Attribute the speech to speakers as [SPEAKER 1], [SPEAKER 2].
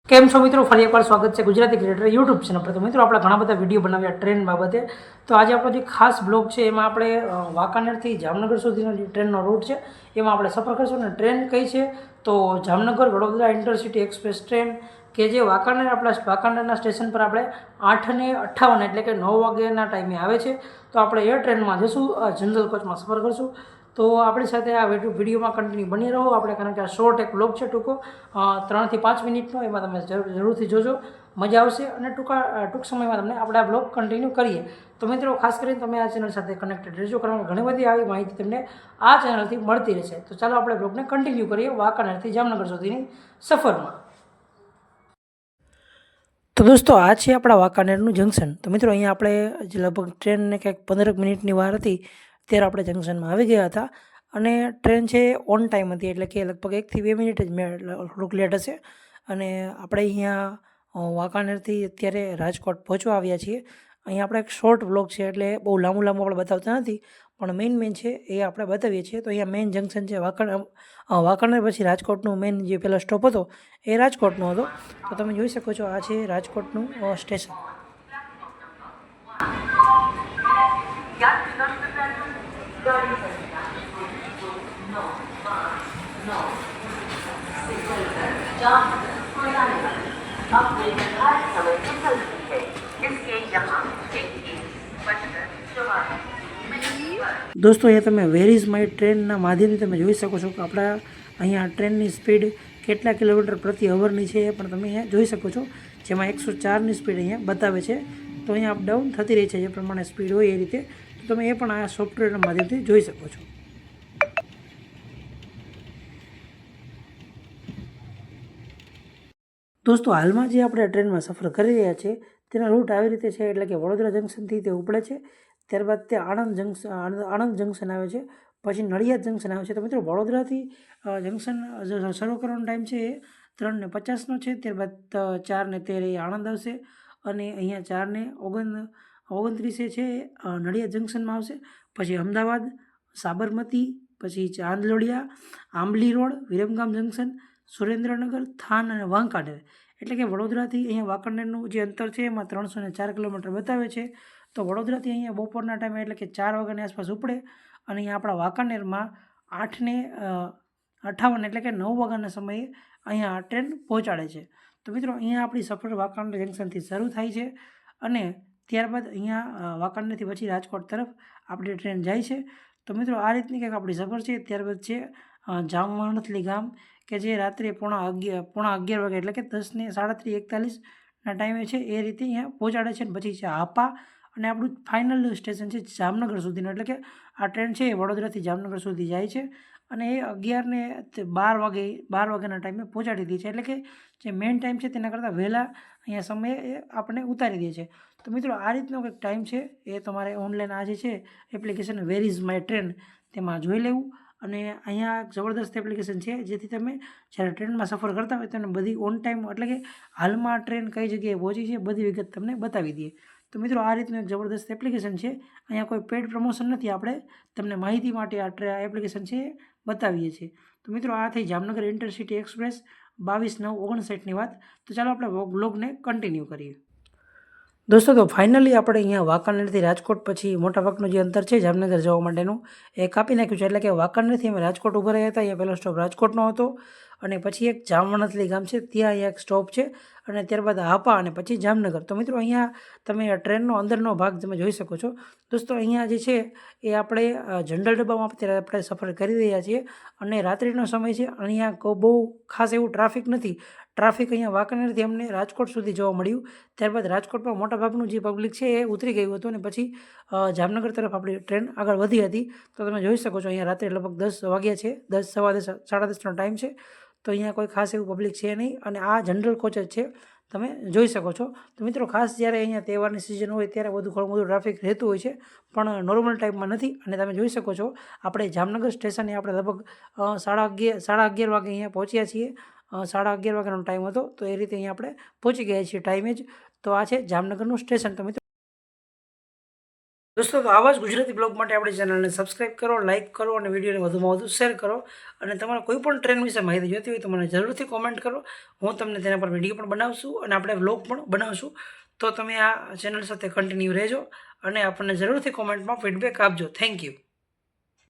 [SPEAKER 1] કેમ છો મિત્રો, ફરી એકવાર સ્વાગત છે ગુજરાતી ક્રિએટર યુટ્યુબ ચેનલ પર। તો મિત્રો આપણે ઘણા બધા વિડીયો બનાવ્યા ટ્રેન બાબતે। તો આજે આપણો જે ખાસ બ્લોગ છે એમાં આપણે વાંકાનેરથી જામનગર સુધીનો જે ટ્રેનનો રૂટ છે એમાં આપણે સફર કરશું। અને ટ્રેન કઈ છે તો Jamnagar Vadodara intercity express train કે જે વાંકાનેરના સ્ટેશન પર આપણે 8:58 એટલે કે 9 વાગ્યાના ટાઈમે આવે છે। તો આપણે એ ટ્રેનમાં જશું, જનરલ કોચમાં સફર કરશું। તો આપણી સાથે આ વિડીયોમાં કન્ટિન્યુ બની રહો આપણે, કારણ કે આ શોર્ટ એક બ્લોગ છે ટૂંકો 3 થી 5 મિનિટનો। એમાં તમે જરૂરથી જોજો, મજા આવશે અને ટૂંક સમયમાં તમને આપણે આ બ્લોગ કન્ટિન્યુ કરીએ। તો મિત્રો ખાસ કરીને તમે આ ચેનલ સાથે કનેક્ટેડ રહેજો, કારણ કે ઘણી બધી આવી માહિતી તમને આ ચેનલથી મળતી રહેશે। તો ચાલો આપણે બ્લોગને કન્ટિન્યુ કરીએ વાંકાનેરથી જામનગર સુધીની સફરમાં। તો દોસ્તો આ છે આપણા વાંકાનેરનું જંકશન। તો મિત્રો અહીંયા આપણે લગભગ ટ્રેનને કંઈક 15 મિનિટની વાર હતી ત્યારે આપણે જંકશનમાં આવી ગયા હતા। અને ટ્રેન છે ઓન ટાઈમ હતી, એટલે કે લગભગ 1 થી 2 મિનિટ જ થોડુંક લેટ હશે। અને આપણે અહીંયા વાંકાનેરથી અત્યારે રાજકોટ પહોંચવા આવ્યા છીએ। અહીંયા આપણે એક શોર્ટ વ્લોગ છે, એટલે બહુ લાંબુ આપણે બતાવતા નથી, પણ મેઇન છે એ આપણે બતાવીએ છીએ। તો અહીંયા મેઇન જંકશન છે વાંકાનેર પછી રાજકોટનું મેઇન જે પહેલો સ્ટોપ હતો એ રાજકોટનો હતો। તો તમે જોઈ શકો છો આ છે રાજકોટનું સ્ટેશન। दोस्तों અહીંયા તમે વેર ઇઝ માય ટ્રેનના માધ્યમથી તમે જોઈ શકો છો કે આપણા અહીંયા ટ્રેનની સ્પીડ કેટલા કિલોમીટર પ્રતિ અવરની છે એ પણ તમે અહીંયા જોઈ શકો છો, જેમાં 104ની સ્પીડ અહીંયા બતાવે છે। તો અહીંયા અપડાઉન થતી રહી છે, જે પ્રમાણે સ્પીડ હોય એ રીતે। તો તમે એ પણ આ સોફ્ટવેરના માધ્યમથી જોઈ શકો છો। દોસ્તો હાલમાં જે આપણે ટ્રેનમાં સફર કરી રહ્યા છીએ તેના રૂટ આવી રીતે છે, એટલે કે વડોદરા જંકશનથી તે ઉપડે છે, ત્યારબાદ તે આણંદ જંકશન આવે છે, પછી નડિયાદ જંકશન આવે છે। તો મિત્રો વડોદરાથી જંકશન શરૂ કરવાનો ટાઈમ છે એ 3:50નો છે, ત્યારબાદ 4:13 એ આણંદ આવશે, અને અહીંયા 4:29 છે નડિયાદ જંકશનમાં આવશે। પછી અમદાવાદ, સાબરમતી, પછી ચાંદલોડિયા, આંબલી road, Viramgam junction, Surendranagar, than અને વાંકાનેર। એટલે કે વડોદરાથી અહીંયા વાંકાનેરનું જે અંતર છે એમાં 304 કિલોમીટર બતાવે છે। તો વડોદરાથી અહીંયા બપોરના ટાઈમે એટલે કે 4 વાગ્યાની આસપાસ ઉપડે, અને અહીંયા આપણા વાંકાનેરમાં 8:58 એટલે કે 9 વાગ્યાના સમયે અહીંયા ટ્રેન પહોંચાડે છે। તો મિત્રો અહીંયા આપણી સફર વાંકાનેર જંકશનથી શરૂ થાય છે, અને ત્યારબાદ અહીંયા વાંકાનેરથી પછી રાજકોટ તરફ આપણી ટ્રેન જાય છે। તો મિત્રો આ રીતની કંઈક આપણી સફર છે। ત્યારબાદ છે જામવણથલી ગામ, કે જે રાત્રે 11:30 વાગે એટલે કે 10:37:41ના ટાઈમે છે એ રીતે અહીંયા પહોંચાડે છે। પછી છે હાપા, અને આપણું ફાઇનલ સ્ટેશન છે જામનગર સુધીનું, એટલે કે આ ટ્રેન છે એ વડોદરાથી જામનગર સુધી જાય છે, અને એ 11:12 વાગ્યાના ટાઈમે પહોંચાડી દે છે। એટલે કે જે મેઇન ટાઈમ છે તેના કરતાં વહેલા અહીંયા સમયે એ આપણને ઉતારી દે છે। તો મિત્રો આ રીતનો કંઈક ટાઈમ છે એ તમારે ઓનલાઈન આ જે છે application where is my train તેમાં જોઈ લેવું। અને અહીંયા જબરદસ્ત એપ્લિકેશન છે, જેથી તમે જ્યારે ટ્રેનમાં સફર કરતા હોય તમને બધી ઓન ટાઈમ એટલે કે હાલમાં ટ્રેન કઈ જગ્યાએ પહોંચી છે બધી વિગત તમને બતાવી દે। તો મિત્રો આ રીતનું એક જબરદસ્ત એપ્લિકેશન છે। અહીંયા કોઈ પેડ પ્રમોશન નથી, આપણે તમને માહિતી માટે આ એપ્લિકેશન છે બતાવીએ છીએ। તો મિત્રો આ થઈ જામનગર ઇન્ટરસિટી એક્સપ્રેસ 22/9/59ની વાત। તો ચાલો આપણે વ્લોગને કન્ટિન્યુ કરીએ। દોસ્તો તો ફાઇનલી આપણે અહીંયા વાંકાનેરથી રાજકોટ પછી મોટાભાગનું જે અંતર છે જામનગર જવા માટેનું એ કાપી નાખ્યું છે। એટલે કે વાંકાનેરથી અમે રાજકોટ ઊભા રહ્યા હતા, અહીંયા પહેલો સ્ટોપ રાજકોટનો હતો, અને પછી એક જામવણથલી ગામ છે ત્યાં અહીંયા એક સ્ટોપ છે, અને ત્યારબાદ હાપા, અને પછી જામનગર। તો મિત્રો અહીંયા તમે ટ્રેનનો અંદરનો ભાગ તમે જોઈ શકો છો। દોસ્તો અહીંયા જે છે એ આપણે જનરલ ડબ્બામાં અત્યારે આપણે સફર કરી રહ્યા છીએ, અને રાત્રિનો સમય છે, અહીંયા બહુ ખાસ એવું ટ્રાફિક નથી। ટ્રાફિક અહીંયા વાંકાનેરથી અમને રાજકોટ સુધી જોવા મળ્યું, ત્યારબાદ રાજકોટમાં મોટાભાગનું જે પબ્લિક છે એ ઉતરી ગયું હતું, અને પછી જામનગર તરફ આપણી ટ્રેન આગળ વધી હતી। તો તમે જોઈ શકો છો અહીંયા રાત્રે લગભગ 10 વાગ્યા છે, 10, સવા 10, 10:30નો ટાઈમ છે। તો અહીંયા કોઈ ખાસ એવું પબ્લિક છે નહીં, અને આ જનરલ કોચ જ છે, તમે જોઈ શકો છો। તો મિત્રો ખાસ જ્યારે અહીંયા તહેવારની સિઝન હોય ત્યારે ઘણું બધું ટ્રાફિક રહેતું હોય છે, પણ નોર્મલ ટાઈમમાં નથી। અને તમે જોઈ શકો છો આપણે જામનગર સ્ટેશને આપણે લગભગ 11:30 વાગે અહીંયા પહોંચ્યા છીએ। 11:30 વાગ્યાનો ટાઈમ હતો, તો એ રીતે અહીંયા આપણે પહોંચી ગયા છીએ ટાઈમે જ। તો આ છે જામનગરનું સ્ટેશન। તો મિત્રો દોસ્તો, તો આવા જ ગુજરાતી બ્લોગ માટે આપણી ચેનલને સબસ્ક્રાઈબ કરો, લાઇક કરો અને વિડીયોને વધુમાં વધુ શેર કરો. અને તમારે કોઈ પણ ટ્રેન વિશે માહિતી જોઈતી હોય તો મને જરૂરથી કોમેન્ટ કરો. હું તમને તેના પર વિડીયો પણ બનાવશું અને આપણે વ્લોગ પણ બનાવશું. તો તમે આ ચેનલ સાથે કન્ટિન્યુ રહેજો અને આપણને જરૂરથી કોમેન્ટમાં ફીડબેક આપજો. Thank you.